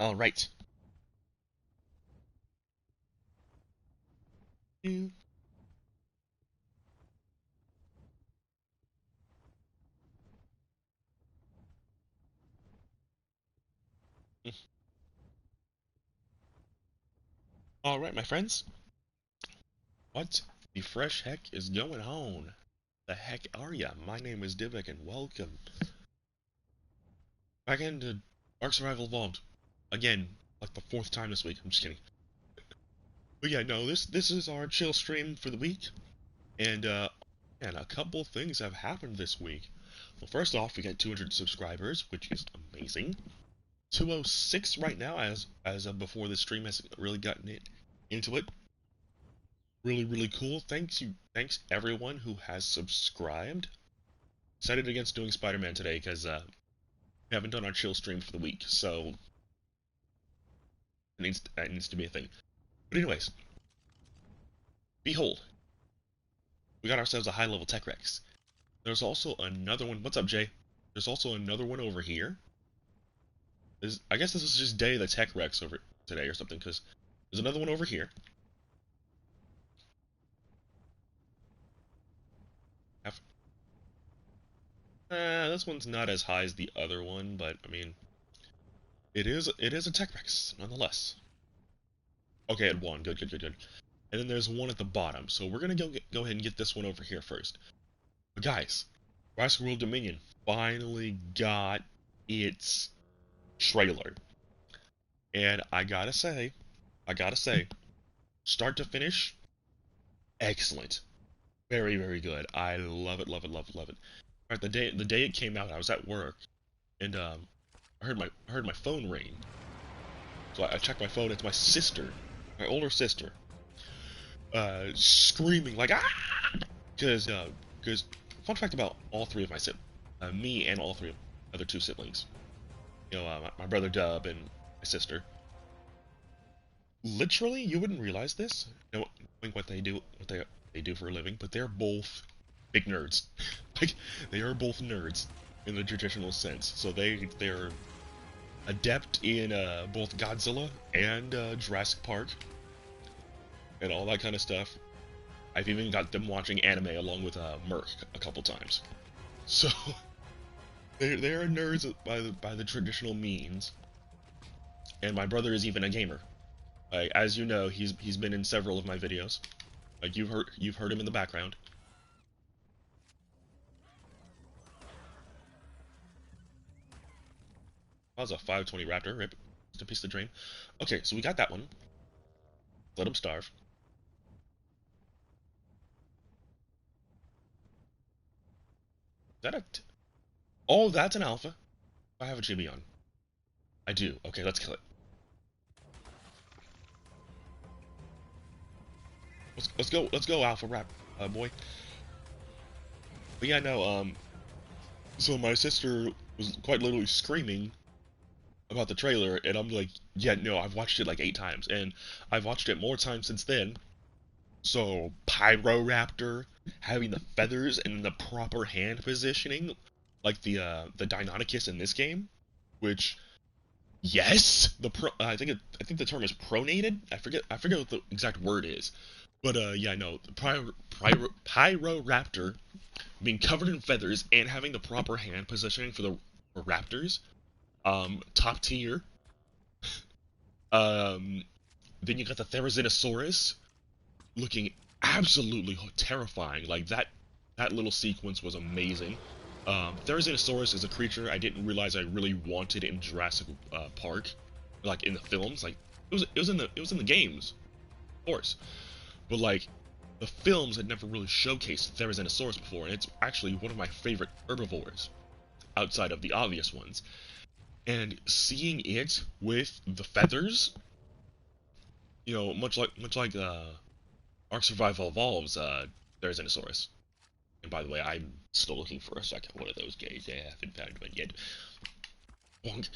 All right. All right, my friends. What the fresh heck is going on? The heck are ya? My name is Divik and welcome back into Ark Survival Evolved. Again, like the fourth time this week. I'm just kidding. But yeah, no, this is our chill stream for the week. And and a couple things have happened this week. Well, first off, we got 200 subscribers, which is amazing. 206 right now as of before this stream has really gotten it into it. Really cool. Thanks everyone who has subscribed. Decided against doing Spider-Man today because we haven't done our chill stream for the week, so it needs to be a thing. But anyways, behold, we got ourselves a high-level Tech Rex. There's also another one. What's up, Jay? There's also another one over here. I guess this is just Day of the Tech Rex over today or something, because there's another one over here. This one's not as high as the other one, but I mean, it is a Tech Rex nonetheless. Okay, at one. Good. And then there's one at the bottom. So we're gonna go ahead and get this one over here first. But guys, Jurassic World Dominion finally got its trailer, and I gotta say, start to finish, excellent, very good. I love it. All right, the day it came out, I was at work, and I heard my phone ring. So I checked my phone. It's my sister, my older sister, screaming like ah, because fun fact about all three of my siblings, me and all three of my other two siblings, my brother Dub and my sister. Literally, you wouldn't realize this, knowing what they do for a living, but they're both big nerds. Like they are both nerds in the traditional sense. So they're adept in both Godzilla and Jurassic Park and all that kind of stuff. I've even got them watching anime along with Merc a couple times. So they're nerds by the traditional means. And my brother is even a gamer. Like, as you know, he's been in several of my videos. Like you've heard him in the background. That was a 520 Raptor. Rip. Just a piece of dream. Okay, so we got that one. Let him starve. Is that a? Oh, that's an alpha. I have a chibi on. I do. Okay, let's kill it. Let's go, alpha rap, boy. But yeah, no. So my sister was quite literally screaming about the trailer, and I'm like, yeah, no, I've watched it like 8 times, and I've watched it more times since then. So Pyroraptor having the feathers and the proper hand positioning, like the Deinonychus in this game, which yes, I think the term is pronated. I forget what the exact word is, but yeah, no, the Pyroraptor being covered in feathers and having the proper hand positioning for raptors, top tier. Um, then you got the Therizinosaurus looking absolutely terrifying. Like that little sequence was amazing. Therizinosaurus is a creature I didn't realize I really wanted in Jurassic Park, like in the films. Like it was in the games, of course, but like the films had never really showcased Therizinosaurus before, and it's actually one of my favorite herbivores outside of the obvious ones. And seeing it with the feathers, much like Ark Survival Evolves, Therizinosaurus. And by the way, I'm still looking for a second one of those guys. I haven't found one yet. Bonk.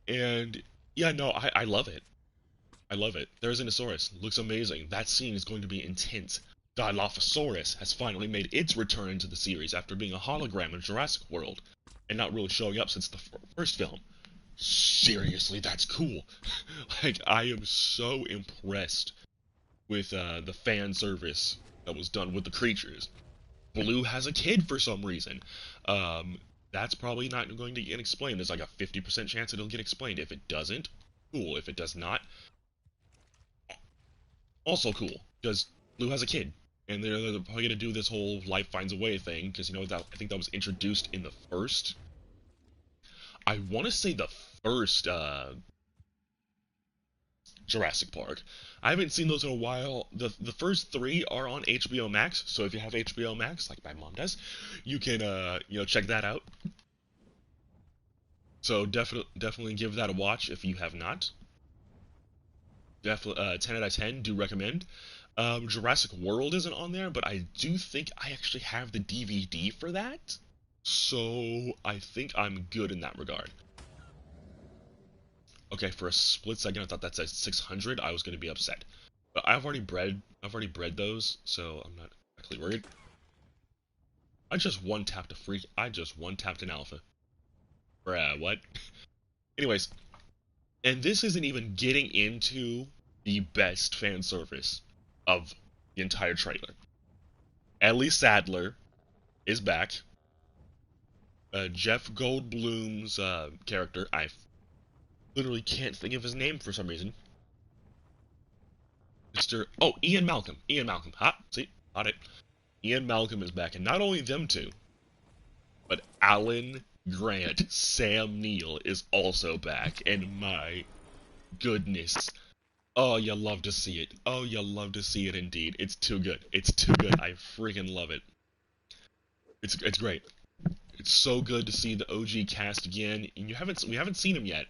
And yeah, no, I love it. I love it. Therizinosaurus looks amazing. That scene is going to be intense. Dilophosaurus has finally made its return into the series after being a hologram in Jurassic World and not really showing up since the first film. seriously, that's cool. Like, I am so impressed with the fan service that was done with the creatures. Blue has a kid for some reason. Um, that's probably not going to get explained. There's like a 50% chance it'll get explained. If it doesn't, cool. If it does not, also cool. Because Blue has a kid. And they're probably going to do this whole life finds a way thing. Because, I think that was introduced in the first. I want to say the first Jurassic Park. I haven't seen those in a while. The first three are on HBO Max, so if you have HBO Max, like my mom does, you can check that out. So definitely give that a watch if you have not. Definitely 10 out of 10. Do recommend. Jurassic World isn't on there, but I do think I actually have the DVD for that. So I think I'm good in that regard. Okay, for a split second I thought that said 600. I was going to be upset. But I've already bred those, so I'm not actually worried. I just one tapped an alpha. Bruh, what? Anyways, and this isn't even getting into the best fan service of the entire trailer. Ellie Sadler is back. Jeff Goldblum's character, I literally can't think of his name for some reason. Ian Malcolm. Ian Malcolm. Ha, see, got it. Ian Malcolm is back, and not only them two, but Alan Grant, Sam Neill is also back, and my goodness. Oh, you love to see it. Oh, you love to see it indeed. It's too good. It's too good. I freaking love it. It's great. It's so good to see the OG cast again. And we haven't seen him yet,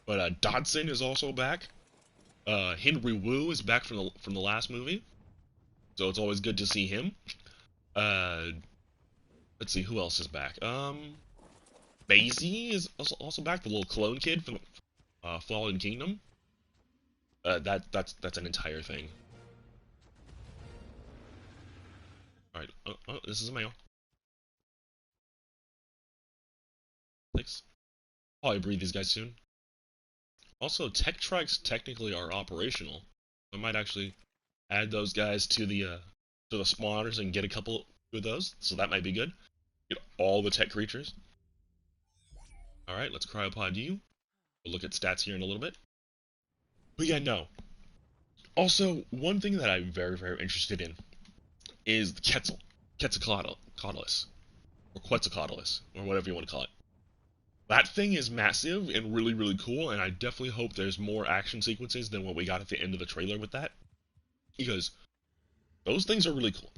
but Dodson is also back. Henry Wu is back from the last movie, so it's always good to see him. Uh, let's see who else is back. Maisie is also back, the little clone kid from Fallen Kingdom. That's an entire thing. All right. This is mail. Thanks. Probably breed these guys soon. Also, tech trikes technically are operational. I might actually add those guys to the spawners and get a couple of those. So that might be good. Get all the tech creatures. All right, let's cryopod you. We'll look at stats here in a little bit. But yeah, no. Also, one thing that I'm very, very interested in is the Quetzalcoatlus, or Quetzalcoatlus, or whatever you want to call it. That thing is massive and really, really cool, and I definitely hope there's more action sequences than what we got at the end of the trailer with that, because those things are really cool.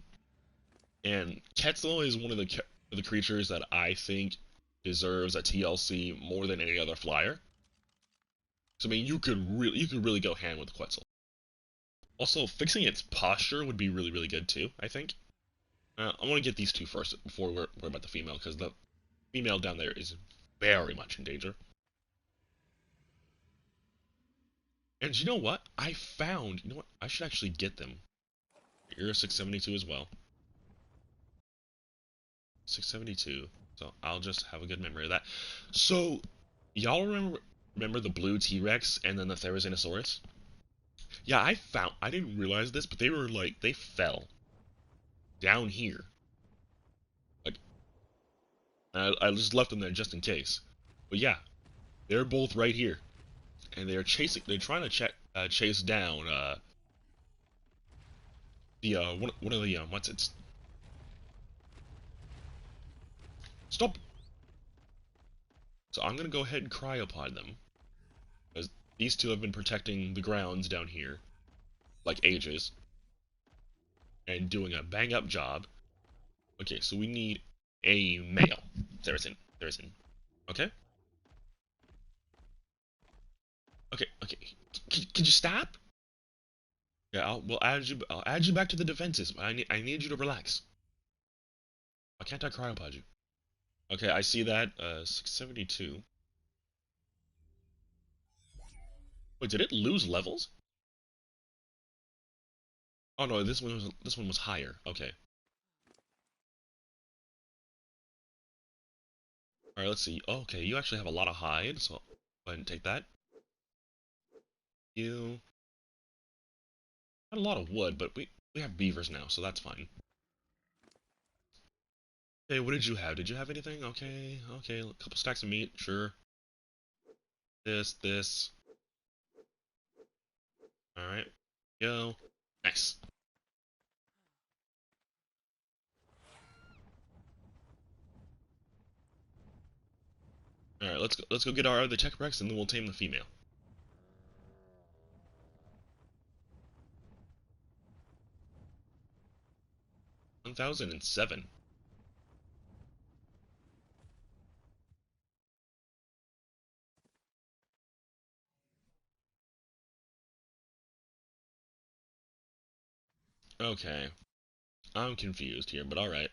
And Quetzal is one of the creatures that I think deserves a TLC more than any other flyer. So I mean, you could really go hand with Quetzal. Also, fixing its posture would be really, really good too, I think. I want to get these two first before we're about the female, because the female down there is very much in danger. And you know what? You know what? I should actually get them. You're a 672 as well. 672. So I'll just have a good memory of that. So, y'all remember the blue T-Rex and then the Therizinosaurus? Yeah, I didn't realize this, but they fell down here. Like, I just left them there just in case. But yeah, they're both right here. And they're trying to chase down, one of the, what's it? Stop! So I'm gonna go ahead and cryopod them. Because these two have been protecting the grounds down here, like ages. And doing a bang up job. Okay, so we need a male. Therizin. Okay? Okay. Can you stop? Yeah, I'll add you back to the defenses. I need you to relax. Why can't I cryopod you? Okay, I see that. 672. Wait, did it lose levels? Oh no, this one was higher. Okay. Alright, let's see. Okay, you actually have a lot of hide, so I'll go ahead and take that. You... Not a lot of wood, but we have beavers now, so that's fine. Okay, what did you have? Did you have anything? Okay, okay, a couple stacks of meat, sure. This. Alright, go. Nice. Alright, let's go get our other tech wrecks and then we'll tame the female. 1007. Okay. I'm confused here, but alright.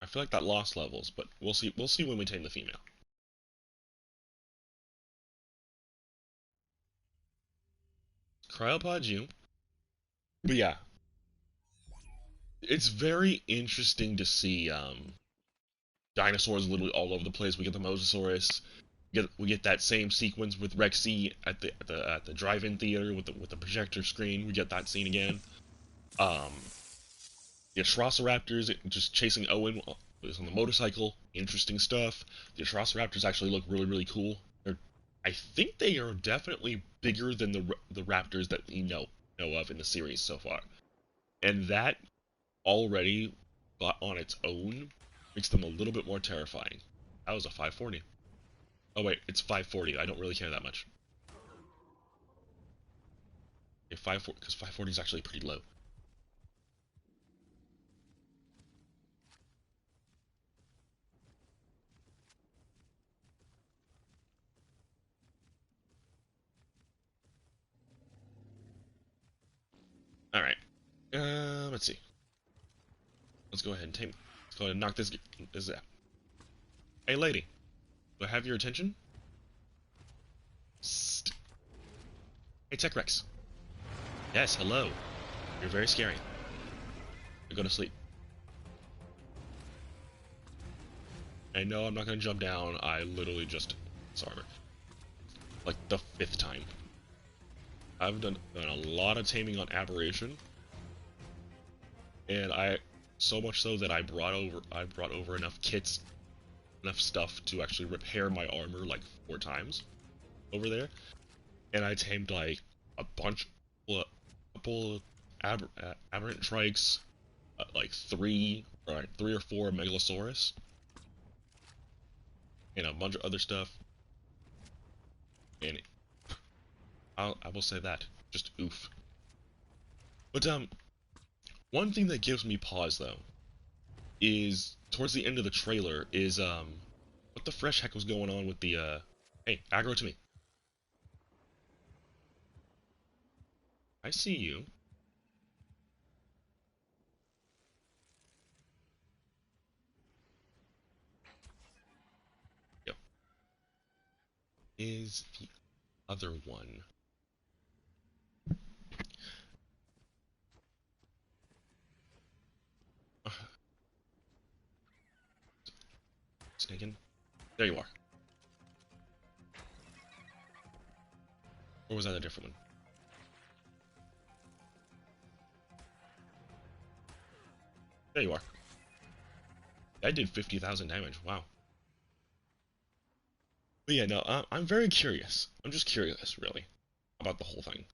I feel like that lost levels, but we'll see when we tame the female. Cryopod you. But yeah. It's very interesting to see dinosaurs literally all over the place. We get the Mosasaurus. We get that same sequence with Rexy at the drive-in theater with the projector screen. We get that scene again. Um, the Atrociraptors just chasing Owen is on the motorcycle. Interesting stuff. The Atrociraptors actually look really cool. I think they are definitely bigger than the raptors that we know of in the series so far, and that already, on its own, makes them a little bit more terrifying. That was a 540. Oh wait, it's 540. I don't really care that much. Okay, 540, because 540 is actually pretty low. All right. Let's see. Let's go ahead and tame. Let's go ahead and knock this out. Hey, lady. Do I have your attention? Psst. Hey, Tech Rex. Yes, hello. You're very scary. Go to sleep. I know I'm not gonna jump down. I literally just armor. Like the 5th time. I've done a lot of taming on Aberration, and so much so that I brought over enough kits, enough stuff to actually repair my armor like 4 times over there, and I tamed like a couple aberrant trikes, like 3 or 4 Megalosaurus, and a bunch of other stuff, and I will say that just oof. But one thing that gives me pause though is towards the end of the trailer is what the fresh heck was going on with the hey, aggro to me. I see you. Yep. Is the other one. Snaking? There you are. Or was that a different one? There you are. That did 50,000 damage. Wow. But yeah, no, I'm very curious. I'm just curious, really, about the whole thing.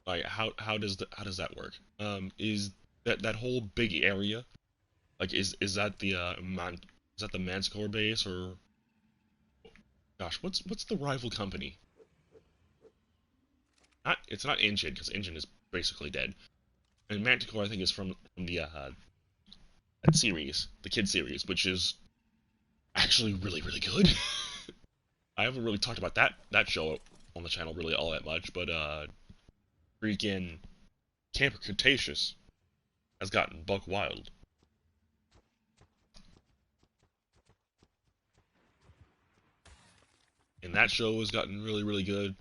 Like, how does that work? Is that whole big area, like, is that the is that the Manticore base, or gosh, what's the rival company? It's not Engine, because Engine is basically dead. And Manticore, I think, is from the that series, the kid series, which is actually really good. I haven't really talked about that show on the channel really all that much, but freaking Camper Cretaceous has gotten buck wild. And that show has gotten really good.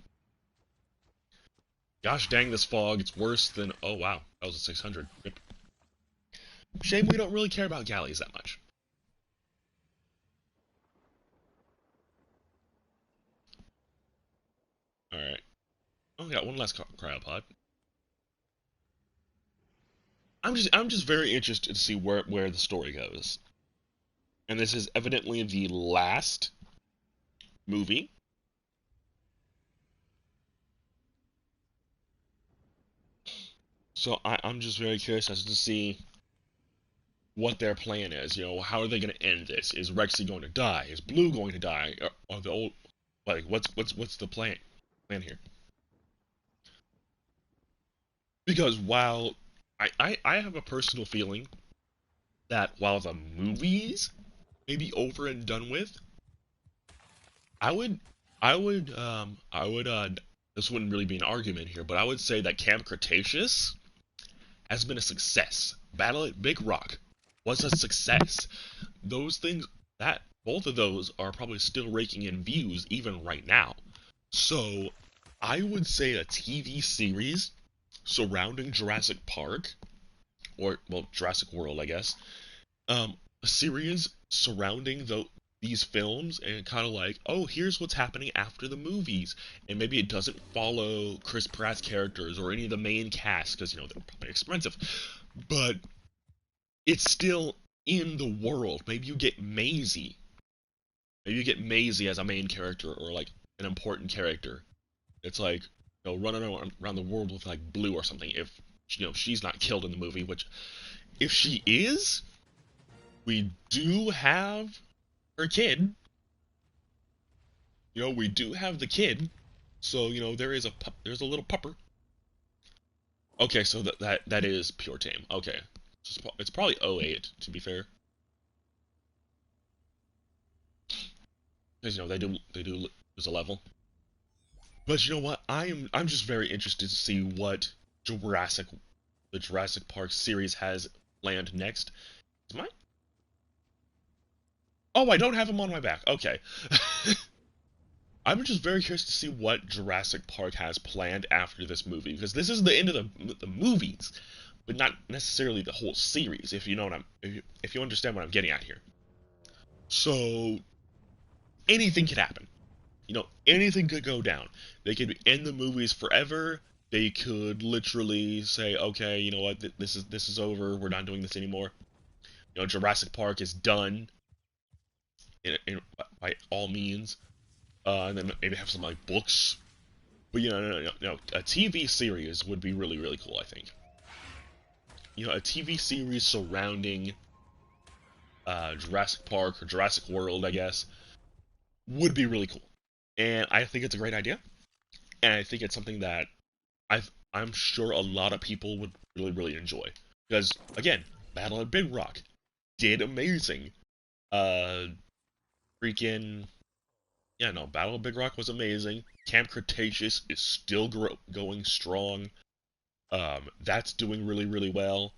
Gosh dang this fog, it's worse than... Oh wow, that was a 600. Yep. Shame we don't really care about galleys that much. Alright. Oh, we got one last cryopod. I'm just very interested to see where the story goes. And this is evidently the last movie. So I'm just very curious as to see what their plan is. You know, how are they going to end this? Is Rexy going to die? Is Blue going to die? Are the old like what's the plan here? Because while I have a personal feeling that while the movies may be over and done with, I would I would this wouldn't really be an argument here, but I would say that Camp Cretaceous has been a success. Battle at Big Rock was a success. Those things that both of those are probably still raking in views even right now. So I would say a TV series surrounding Jurassic Park, or well, Jurassic World, I guess. A series surrounding these films and kind of like, oh, here's what's happening after the movies, and maybe it doesn't follow Chris Pratt's characters or any of the main cast because you know they're probably expensive, but it's still in the world. Maybe you get Maisie. Maybe you get Maisie as a main character or like an important character. It's like running around the world with like Blue or something. If she's not killed in the movie, which if she is, we do have her kid. We do have the kid. So there's a little pupper. Okay, so that is pure tame. Okay, it's probably 08 to be fair, because they do lose a level. But you know what? I'm just very interested to see what Jurassic the Jurassic Park series has planned next. Is my Oh, I don't have him on my back. Okay. I'm just very curious to see what Jurassic Park has planned after this movie, because this is the end of the movies, but not necessarily the whole series. If you know what if you understand what I'm getting at here. So anything could happen. Anything could go down. They could end the movies forever. They could literally say, okay, you know what, this is over. We're not doing this anymore. Jurassic Park is done by all means. And then maybe have some like books. But no. A TV series would be really, really cool, I think. A TV series surrounding Jurassic Park or Jurassic World, I guess, would be really cool. And I think it's a great idea. And I think it's something that I'm sure a lot of people would really, really enjoy. Because, again, Battle at Big Rock did amazing. Uh, freaking Yeah, no, Battle of Big Rock was amazing. Camp Cretaceous is still going strong. That's doing really, really well.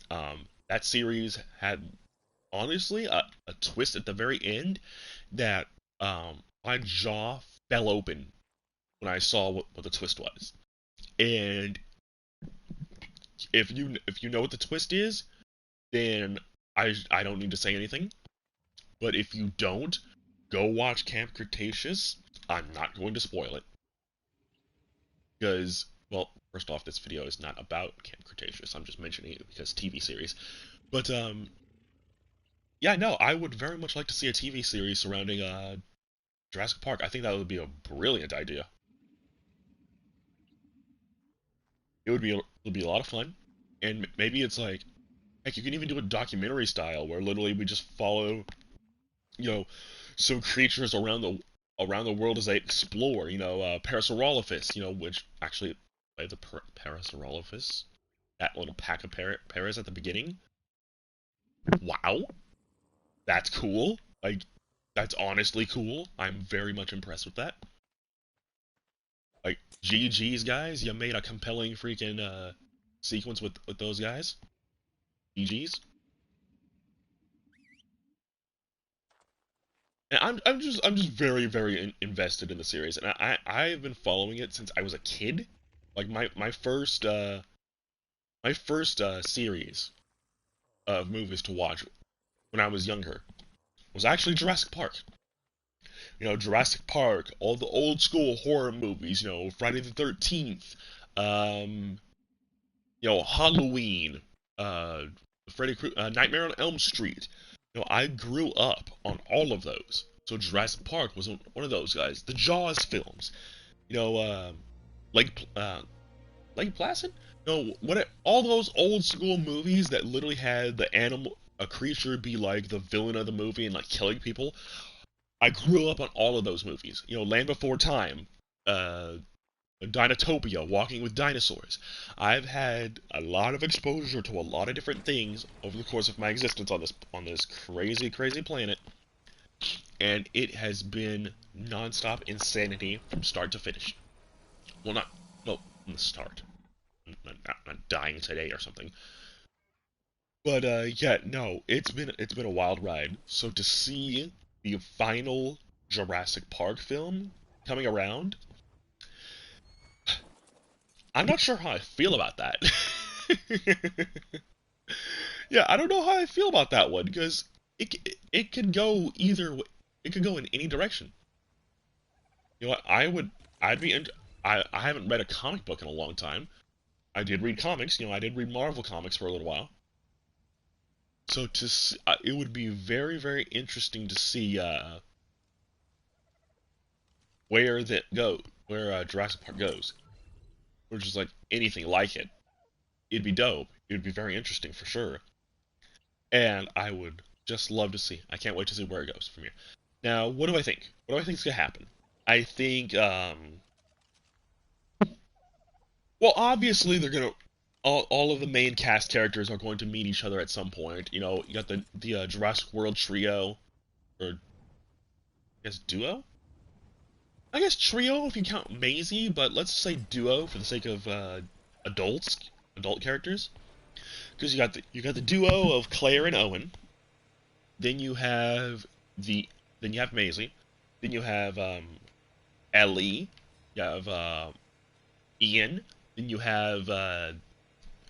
That series had honestly a twist at the very end that my jaw fell open when I saw what the twist was. And if you know what the twist is, then I don't need to say anything. But if you don't, go watch Camp Cretaceous. I'm not going to spoil it. Because, well, first off, this video is not about Camp Cretaceous. I'm just mentioning it because TV series. But, yeah, no, I would very much like to see a TV series surrounding, Jurassic Park. I think that would be a brilliant idea. It would be a lot of fun. And maybe it's like, heck, you can even do a documentary style where literally we just follow, you know, some creatures around the world as they explore. Parasaurolophus. Which actually, by the Parasaurolophus, that little pack of paras at the beginning. Wow, that's cool. Like, that's honestly cool. I'm very much impressed with that. Like, GG's guys, you made a compelling freaking sequence with those guys. GG's. And I'm just very very invested in the series, and I've been following it since I was a kid. Like my first series of movies to watch when I was younger was actually Jurassic Park. You know, Jurassic Park, all the old school horror movies, you know, Friday the 13th, um, you know, Halloween, uh, Nightmare on Elm Street. You know, I grew up on all of those. So Jurassic Park was one of those guys. The Jaws films, you know, Lake Lake Placid. No, all those old school movies that literally had a creature be like the villain of the movie and like killing people. I grew up on all of those movies. You know, Land Before Time, uh, Dinotopia, Walking with Dinosaurs. I've had a lot of exposure to a lot of different things over the course of my existence on this crazy, crazy planet, and it has been nonstop insanity from start to finish. Well, not well, from the start. I'm not dying today or something. But yeah, no, it's been a wild ride. So to see the final Jurassic Park film coming around, I'm not sure how I feel about that. Yeah, I don't know how I feel about that one because it could go either way. It could go in any direction. You know what? I'd be into, I haven't read a comic book in a long time. I did read comics. You know, I did read Marvel comics for a little while. So it would be very, very interesting to see where Jurassic Park goes, or just like anything like it. It'd be dope. It'd be very interesting for sure, and I would just love to see. I can't wait to see where it goes from here. Now, what do I think? What do I think is gonna happen? I think, well, obviously they're gonna. All of the main cast characters are going to meet each other at some point. You know, you got the Jurassic World trio, or I guess duo. I guess trio if you count Maisie, but let's say duo for the sake of adult characters. Because you got the duo of Claire and Owen. Then you have Maisie. Then you have Ellie. You have Ian. Then you have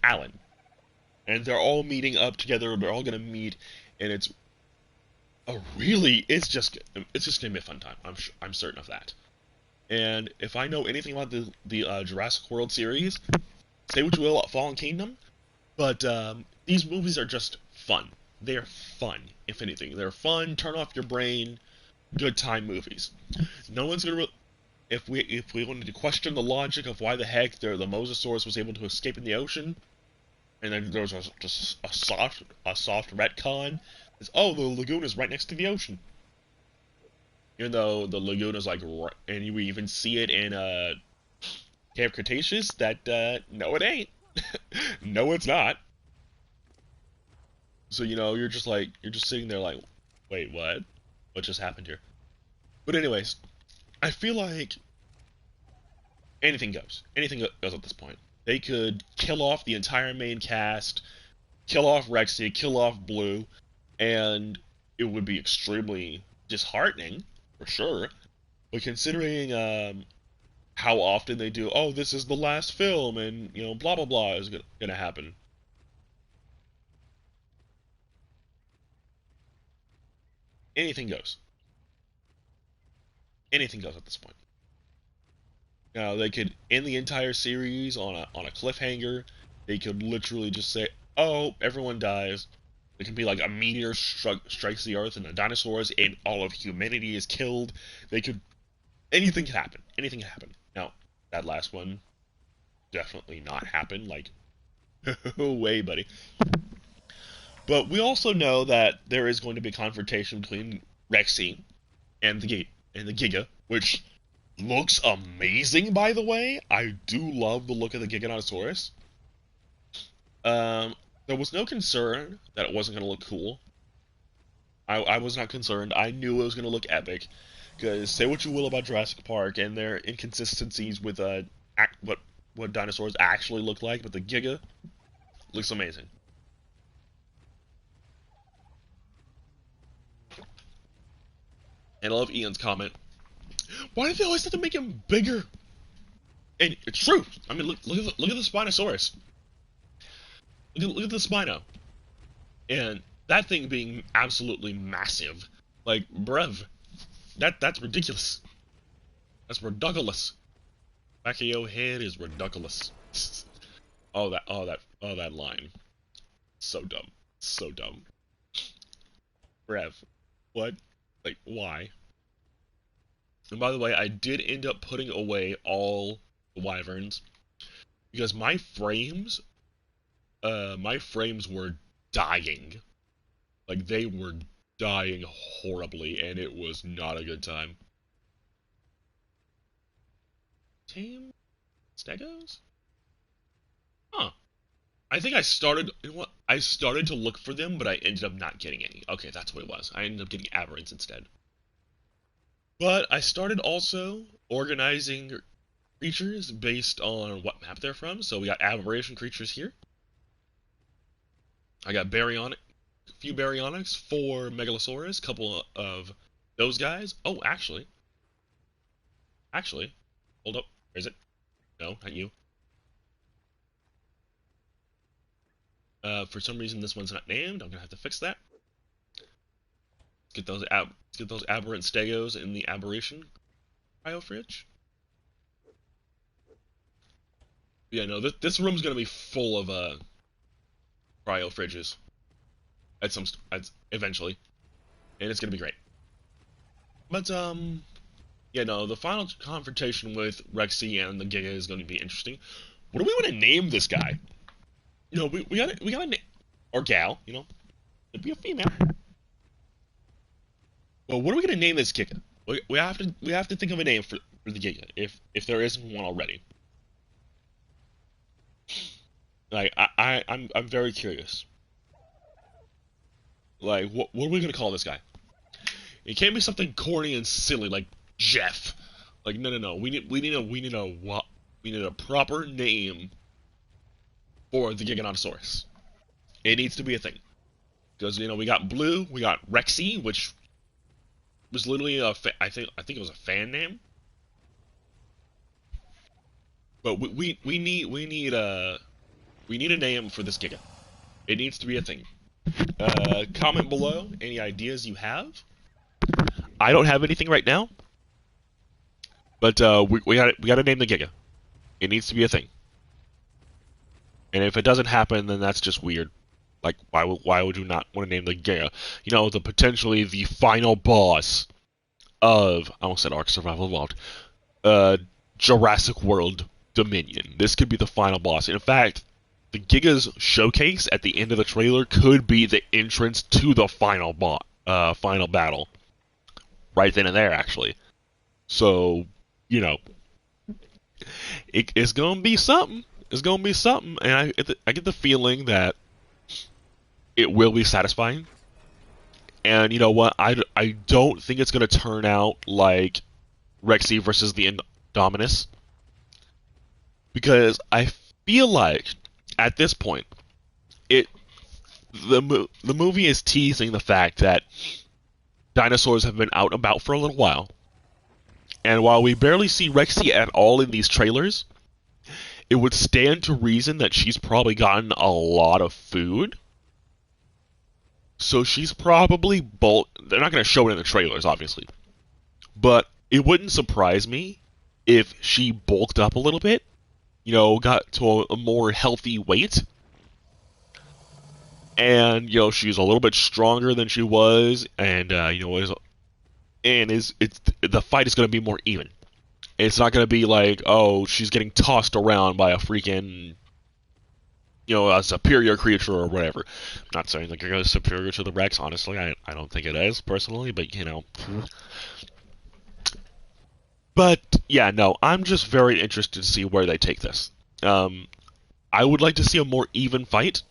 Alan. And they're all meeting up together. They're all gonna meet, and it's just gonna be a fun time. I'm certain of that. And if I know anything about the Jurassic World series, say what you will about Fallen Kingdom, but these movies are just fun. They're fun, if anything. They're fun, turn off your brain, good time movies. No one's gonna. If we wanted to question the logic of why the heck the Mosasaurus was able to escape in the ocean, and then there was just a soft retcon, it's the lagoon is right next to the ocean. Even though the lagoon is like, and you even see it in Camp Cretaceous, that no, it ain't. No, it's not. So you're just sitting there like, wait, what? What just happened here? But anyways, I feel like anything goes. Anything goes at this point. They could kill off the entire main cast, kill off Rexy, kill off Blue, and it would be extremely disheartening for sure. But considering how often they do, this is the last film, and blah blah blah is gonna happen. Anything goes. Anything goes at this point. Now they could end the entire series on a cliffhanger. They could literally just say, "Oh, everyone dies." It could be like a meteor strikes the Earth and the dinosaurs and all of humanity is killed. Anything can happen. Anything can happen. Now that last one definitely not happen. Like, no way, buddy. But we also know that there is going to be a confrontation between Rexy and the Giga, which looks amazing, by the way. I do love the look of the Giganotosaurus. There was no concern that it wasn't going to look cool. I was not concerned. I knew it was going to look epic. Because say what you will about Jurassic Park and their inconsistencies with what dinosaurs actually look like, but the Giga looks amazing. And I love Ian's comment. Why do they always have to make him bigger? And it's true. I mean, look at the Spinosaurus. Look at the Spino. And that thing being absolutely massive, like, bruv, that's ridiculous. That's ridiculous. Back of your head is ridiculous. Oh, that line. So dumb. So dumb. Rev. What? Like, why? And by the way, I did end up putting away all the wyverns because my frames were dying. Like, they were dying horribly, and it was not a good time. Tame Stegos? Huh. I think I started. You know what? I started to look for them, but I ended up not getting any. Okay, that's what it was. I ended up getting aberrants instead. But I started also organizing creatures based on what map they're from. So we got aberration creatures here. I got baryonic, a few baryonics, 4 megalosaurus, couple of those guys. Oh, actually, hold up. Where is it? No, not you. For some reason, this one's not named. I'm gonna have to fix that. Let's get those aberrant stegos in the aberration cryo fridge. Yeah, no, this room's gonna be full of cryo fridges eventually, and it's gonna be great. But yeah, no, the final confrontation with Rexy and the Giga is going to be interesting. What do we want to name this guy? You know, we gotta name, or gal, it'd be a female. Well, what are we gonna name this Giga? We have to think of a name for the Giga if there isn't one already. Like I'm very curious. Like what are we gonna call this guy? It can't be something corny and silly like Jeff. Like no. We need a proper name for the Giganotosaurus. It needs to be a thing because we got Blue, we got Rexy, which was literally I think it was a fan name. But we need a name for this Giga. It needs to be a thing. Comment below any ideas you have. I don't have anything right now, but we got to name the Giga. It needs to be a thing. And if it doesn't happen, then that's just weird. Like, why would you not want to name the Giga? The potentially the final boss of, I almost said Ark Survival Evolved, Jurassic World Dominion. This could be the final boss. In fact, the Giga's showcase at the end of the trailer could be the entrance to the final battle. Right then and there, actually. So, it's gonna be something. It's gonna be something, and I get the feeling that it will be satisfying. And you know what? I don't think it's gonna turn out like Rexy versus the Indominus, because I feel like at this point, the movie is teasing the fact that dinosaurs have been out and about for a little while, and while we barely see Rexy at all in these trailers, it would stand to reason that she's probably gotten a lot of food. So she's probably they're not going to show it in the trailers, obviously. But it wouldn't surprise me if she bulked up a little bit, got to a more healthy weight. And, she's a little bit stronger than she was, and, the fight is going to be more even. It's not going to be like, oh, she's getting tossed around by a freaking, a superior creature or whatever. I'm not saying like you're superior to the Rex, honestly. I don't think it is, personally, but, But, yeah, no, I'm just very interested to see where they take this. I would like to see a more even fight.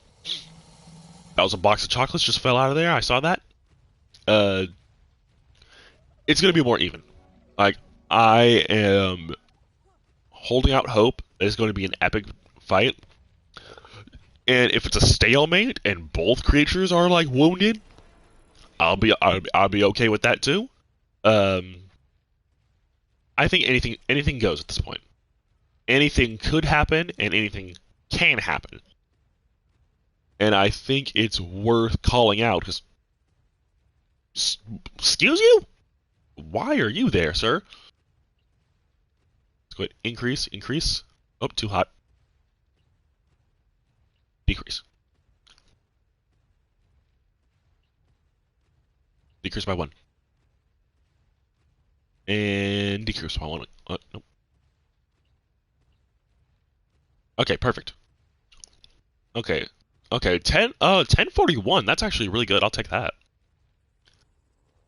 That was a box of chocolates just fell out of there. I saw that. It's going to be more even. Like, I am holding out hope that it's going to be an epic fight. And if it's a stalemate and both creatures are like wounded, I'll be okay with that too. I think anything goes at this point. Anything could happen and anything can happen. And I think it's worth calling out, because... Excuse you? Why are you there, sir? Let's go ahead. Increase. Oh, too hot. Decrease. Decrease by 1. And decrease by 1. Nope. Okay, perfect. Okay. 1041. That's actually really good. I'll take that.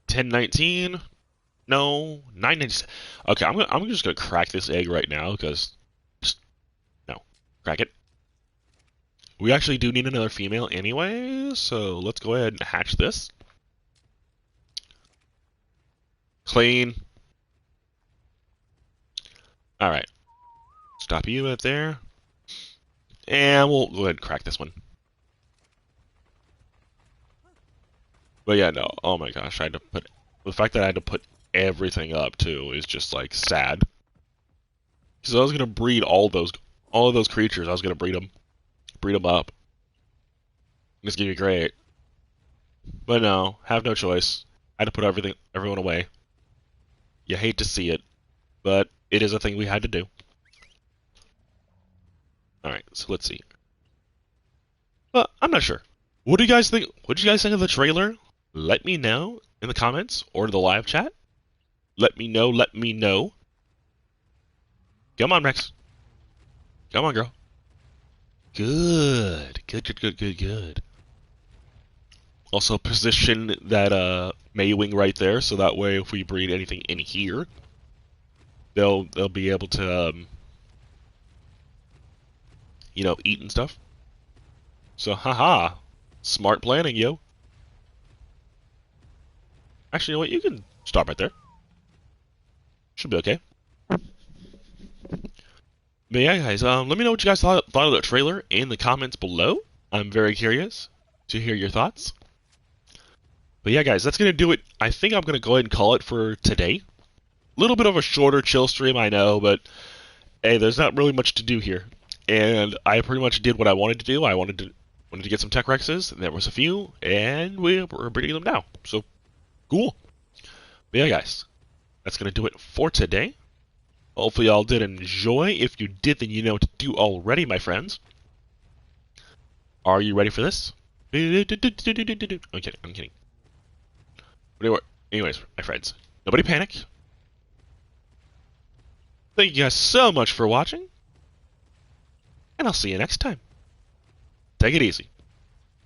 1019. No. 997. Okay, I'm just gonna crack this egg right now, because... No. Crack it. We actually do need another female anyway, so let's go ahead and hatch this. Clean. Alright. Stop you right there. And we'll go ahead and crack this one. But yeah, no. Oh my gosh, I had to put... The fact that I had to put everything up, too, is just, like, sad. Because I was gonna breed all of those creatures. I was gonna breed them up. It's gonna be great. But no, have no choice. I had to put everyone away. You hate to see it, but it is a thing we had to do. Alright, so let's see. I'm not sure. What do you guys think? What did you guys think of the trailer? Let me know in the comments or the live chat. Let me know. Come on, Rex. Come on, girl. Good. Also position that Maywing right there, so that way if we breed anything in here, they'll be able to eat and stuff. So haha, smart planning, yo. Actually, you know what? You can stop right there. Should be okay. But yeah, guys, let me know what you guys thought of the trailer in the comments below. I'm very curious to hear your thoughts. But yeah, guys, that's going to do it. I think I'm going to go ahead and call it for today. A little bit of a shorter chill stream, I know, but hey, there's not really much to do here. And I pretty much did what I wanted to do. I wanted to get some tech rexes, and there was a few, and we're breeding them now. So, cool. But yeah, guys, that's going to do it for today. Hopefully y'all did enjoy. If you did, then you know what to do already, my friends. Are you ready for this? I'm kidding. But anyways, my friends, nobody panic. Thank you guys so much for watching, and I'll see you next time. Take it easy.